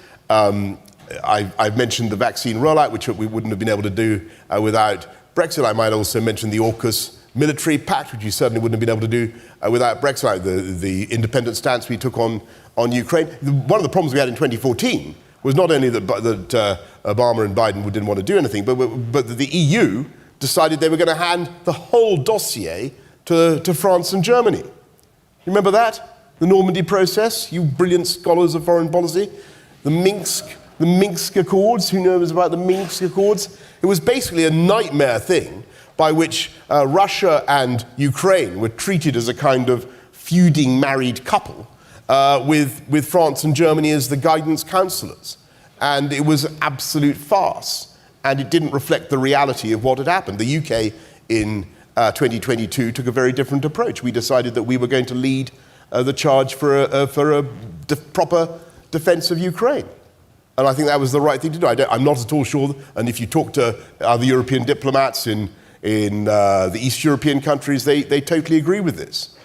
I've mentioned the vaccine rollout, which we wouldn't have been able to do without Brexit. I might also mention the AUKUS military pact, which you certainly wouldn't have been able to do without Brexit, the independent stance we took on Ukraine. One of the problems we had in 2014 was not only that Obama and Biden didn't want to do anything, but that the EU decided they were going to hand the whole dossier to France and Germany. You remember that? The Normandy process, you brilliant scholars of foreign policy. The Minsk Accords, who knows about the Minsk Accords? It was basically a nightmare thing by which Russia and Ukraine were treated as a kind of feuding married couple with France and Germany as the guidance counselors. And it was an absolute farce. And it didn't reflect the reality of what had happened. The UK in 2022 took a very different approach. We decided that we were going to lead the charge for a proper defense of Ukraine. And I think that was the right thing to do. I'm not at all sure, and if you talk to other European diplomats in the East European countries, they totally agree with this.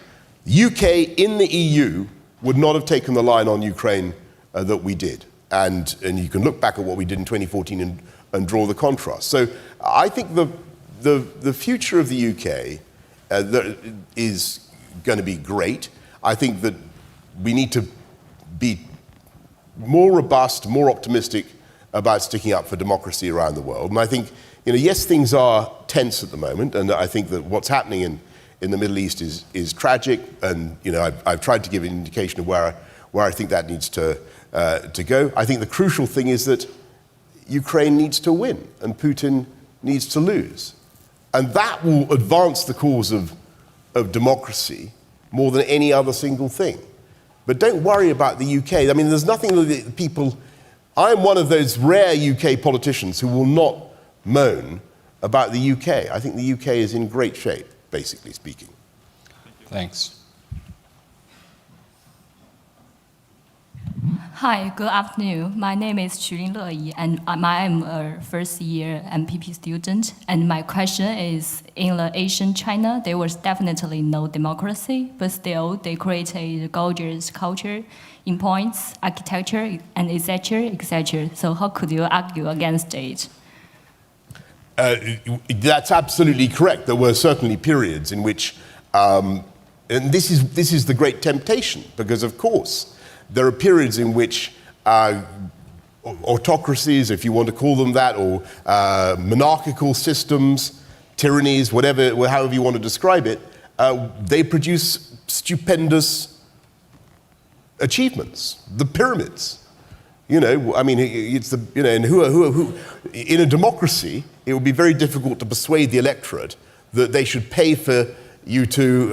The UK in the EU would not have taken the line on Ukraine that we did. And you can look back at what we did in 2014 and draw the contrast. So I think the future of the UK is going to be great. I think that we need to be more robust, more optimistic about sticking up for democracy around the world. And I think, yes, things are tense at the moment, and I think that what's happening in the Middle East is tragic, and I've tried to give an indication of where I think that needs to go. I think the crucial thing is that Ukraine needs to win, and Putin needs to lose. And that will advance the cause of democracy more than any other single thing. But don't worry about the UK. I mean, there's nothing that people... I'm one of those rare UK politicians who will not moan about the UK. I think the UK is in great shape, basically speaking. Thanks. Hi, good afternoon. My name is Qulin Leyi, and I am a first-year MPP student. And my question is, in the Asian China, there was definitely no democracy, but still they created gorgeous culture in points, architecture, and etc., etc. So how could you argue against it? That's absolutely correct. There were certainly periods in which, and this is the great temptation, because of course, there are periods in which autocracies, if you want to call them that, or monarchical systems, tyrannies, however you want to describe it, they produce stupendous achievements. The pyramids, it's and who in a democracy, it would be very difficult to persuade the electorate that they should pay for you to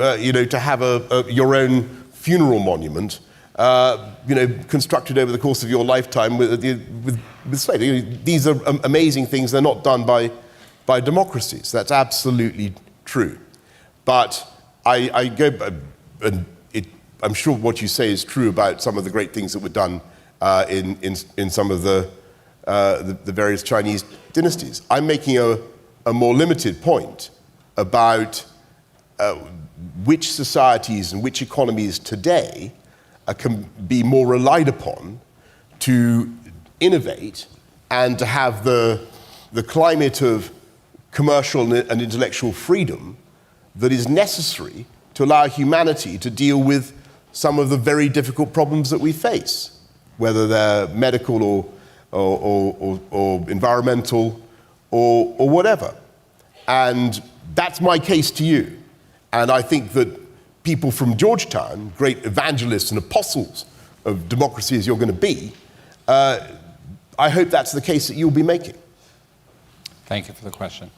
have your own funeral monument. Constructed over the course of your lifetime with slavery. These are amazing things. They're not done by democracies. That's absolutely true. But I'm sure what you say is true about some of the great things that were done in some of the various Chinese dynasties. I'm making a more limited point about which societies and which economies today can be more relied upon to innovate and to have the climate of commercial and intellectual freedom that is necessary to allow humanity to deal with some of the very difficult problems that we face, whether they're medical or environmental or whatever. And that's my case to you. And I think that people from Georgetown, great evangelists and apostles of democracy as you're going to be, I hope that's the case that you'll be making. Thank you for the question.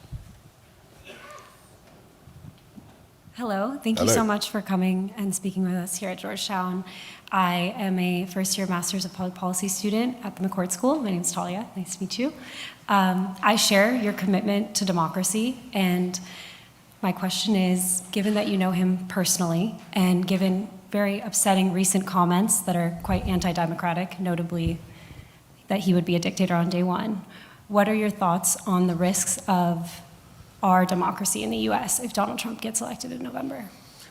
Hello, thank you so much for coming and speaking with us here at Georgetown. I am a first-year Master's of Public Policy student at the McCourt School. My name is Talia, nice to meet you. I share your commitment to democracy, and my question is, given that you know him personally, and given very upsetting recent comments that are quite anti-democratic, notably that he would be a dictator on day one, what are your thoughts on the risks of our democracy in the US if Donald Trump gets elected in November?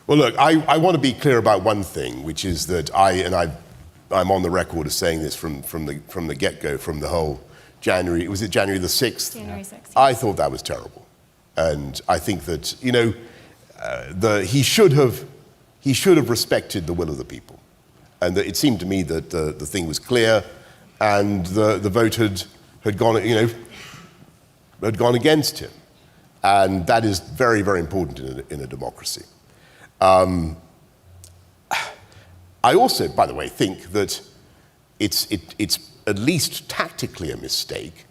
Well, look, I want to be clear about one thing, which is that I'm on the record as saying this from the get-go, from the whole January, was it January the 6th? January 6th. I thought that was terrible. And I think that, he should have respected the will of the people. And that it seemed to me that the thing was clear, and the vote had gone against him. And that is very, very important in a democracy. I also, by the way, think that it's at least tactically a mistake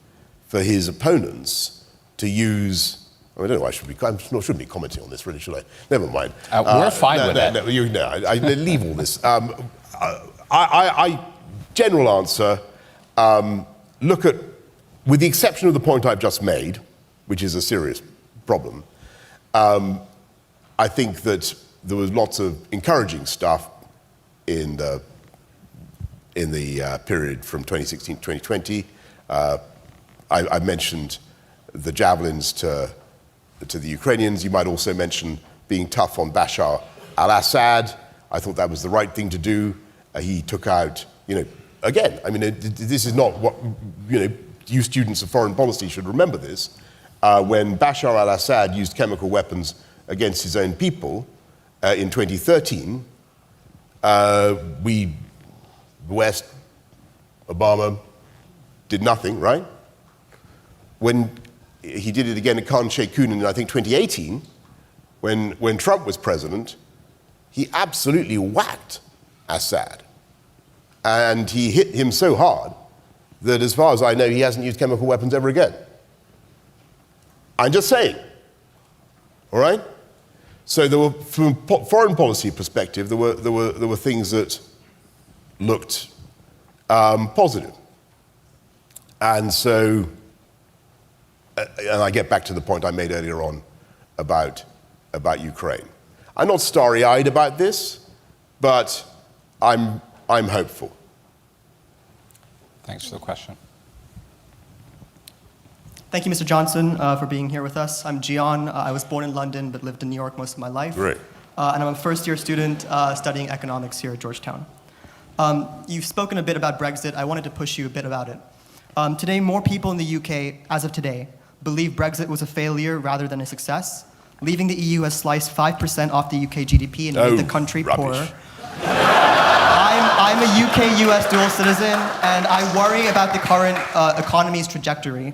for his opponents to use... I don't know. I shouldn't be commenting on this, really, should I? Never mind. We're fine with that. I leave all this. General answer. Look at, with the exception of the point I've just made, which is a serious problem. I think that there was lots of encouraging stuff in the period from 2016 to 2020. I mentioned the javelins to the Ukrainians. You might also mention being tough on Bashar al-Assad. I thought that was the right thing to do. He took out, again, I mean, this is not what, you students of foreign policy should remember this. When Bashar al-Assad used chemical weapons against his own people in 2013, the West, Obama, did nothing, right? When he did it again at Khan Sheikhoun in, I think, 2018, when Trump was president, he absolutely whacked Assad. And he hit him so hard that, as far as I know, he hasn't used chemical weapons ever again. I'm just saying, all right? So there were, from a foreign policy perspective, there were things that looked positive. And so, and I get back to the point I made earlier on about Ukraine. I'm not starry-eyed about this, but I'm hopeful. Thanks for the question. Thank you, Mr. Johnson, for being here with us. I'm Gian. I was born in London but lived in New York most of my life. Great. And I'm a first-year student studying economics here at Georgetown. You've spoken a bit about Brexit. I wanted to push you a bit about it. Today, more people in the UK, as of today, believe Brexit was a failure rather than a success. Leaving the EU has sliced 5% off the UK GDP and made the country poorer. I'm a UK-US dual citizen, and I worry about the current economy's trajectory.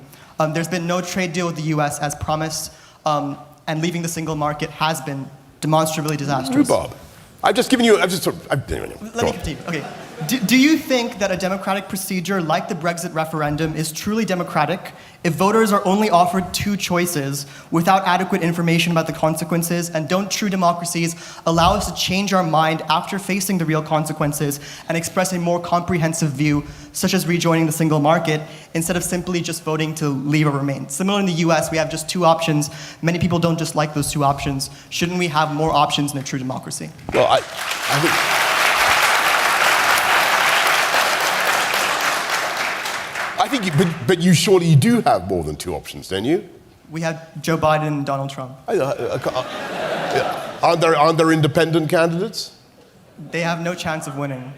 There's been no trade deal with the US as promised, and leaving the single market has been demonstrably disastrous. Bob, I've just given you, Let me continue. Okay. Do you think that a democratic procedure like the Brexit referendum is truly democratic if voters are only offered two choices without adequate information about the consequences? And don't true democracies allow us to change our mind after facing the real consequences and express a more comprehensive view, such as rejoining the single market, instead of simply just voting to leave or remain? Similar in the US, we have just two options. Many people don't just like those two options. Shouldn't we have more options in a true democracy? Well, I think... but you surely do have more than two options, don't you? We have Joe Biden and Donald Trump. Aren't there independent candidates? They have no chance of winning.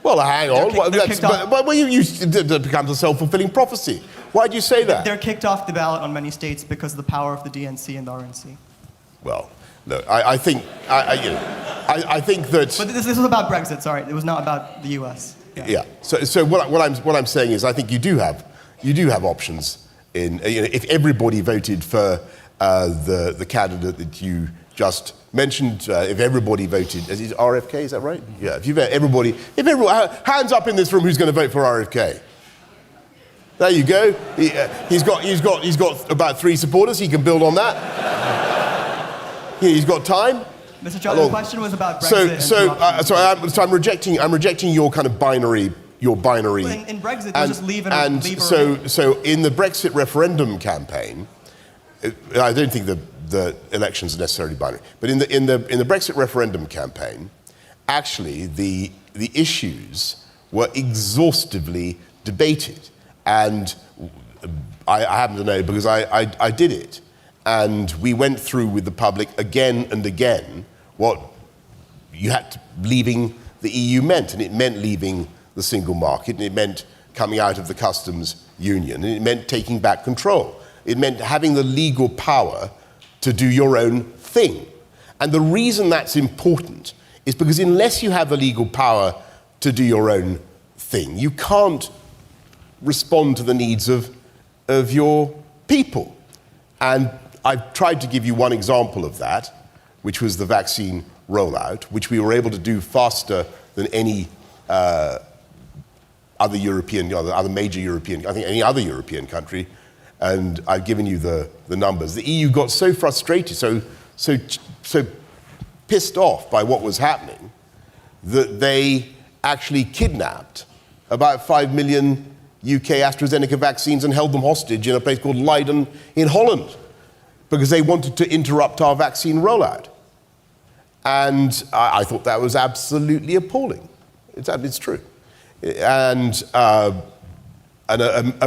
Well, hang on. That becomes a self-fulfilling prophecy. Why do you say that? They're kicked off the ballot on many states because of the power of the DNC and the RNC. Well, look, I think that... But this was about Brexit, sorry. It was not about the US. Yeah. So what I'm saying is, I think you do have options in. If everybody voted for the candidate that you just mentioned, if everybody voted, is it RFK? Is that right? Yeah. If everybody, hands up in this room, who's going to vote for RFK? There you go. He's got about 3 supporters. He can build on that. He's got time. Mr. John, the question was about Brexit. So I'm rejecting your kind of binary. Well, in Brexit, they'll just leave and leave. So in the Brexit referendum campaign, I don't think the elections are necessarily binary. But in the Brexit referendum campaign, actually the issues were exhaustively debated, and I happen to know because I did it. And we went through with the public again and again what leaving the EU meant. And it meant leaving the single market, and it meant coming out of the customs union, and it meant taking back control. It meant having the legal power to do your own thing. And the reason that's important is because unless you have the legal power to do your own thing, you can't respond to the needs of your people. And I've tried to give you one example of that, which was the vaccine rollout, which we were able to do faster than any other major European, I think any other European country. And I've given you the numbers. The EU got so frustrated, so pissed off by what was happening, that they actually kidnapped about 5 million UK AstraZeneca vaccines and held them hostage in a place called Leiden in Holland, because they wanted to interrupt our vaccine rollout. And I thought that was absolutely appalling. It's true. And a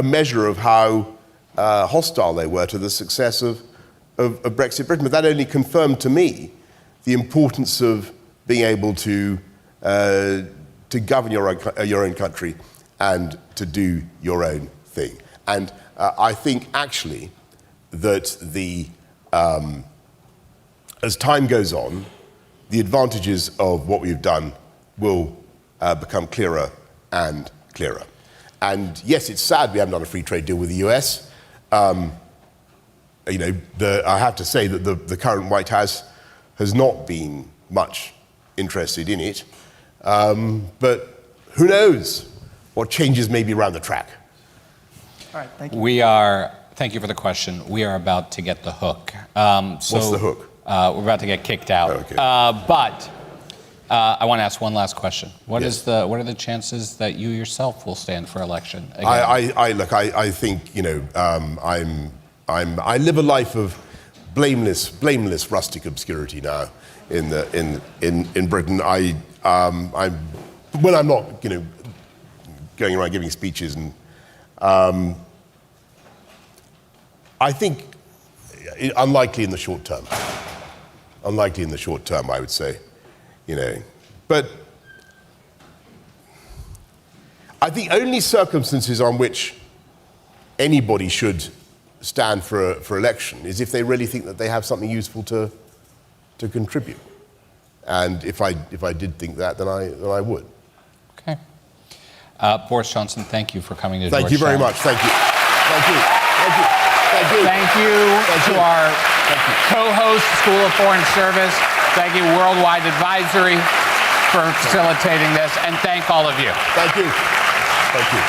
measure of how hostile they were to the success of Brexit Britain. But that only confirmed to me the importance of being able to govern your own country and to do your own thing. And I think actually that as time goes on, the advantages of what we've done will become clearer and clearer. And yes, it's sad we haven't done a free trade deal with the US. I have to say that the current White House has not been much interested in it. But who knows what changes may be around the track. All right, thank you. Thank you for the question. We are about to get the hook. What's the hook? We're about to get kicked out. Okay. But I want to ask one last question. What Yes. are the chances that you yourself will stand for election again? I think I live a life of blameless rustic obscurity now in Britain. When I'm not going around giving speeches, and I think unlikely in the short term. Unlikely in the short term, I would say. But I think only circumstances on which anybody should stand for election is if they really think that they have something useful to contribute. And if I did think that, then I would. Okay. Boris Johnson, thank you for coming to Thank you very much. Thank you. Thank you. Thank you. Thank you. Thank you to our co-host, School of Foreign Service. Thank you, Worldwide Advisory, for facilitating this. And thank all of you. Thank you. Thank you.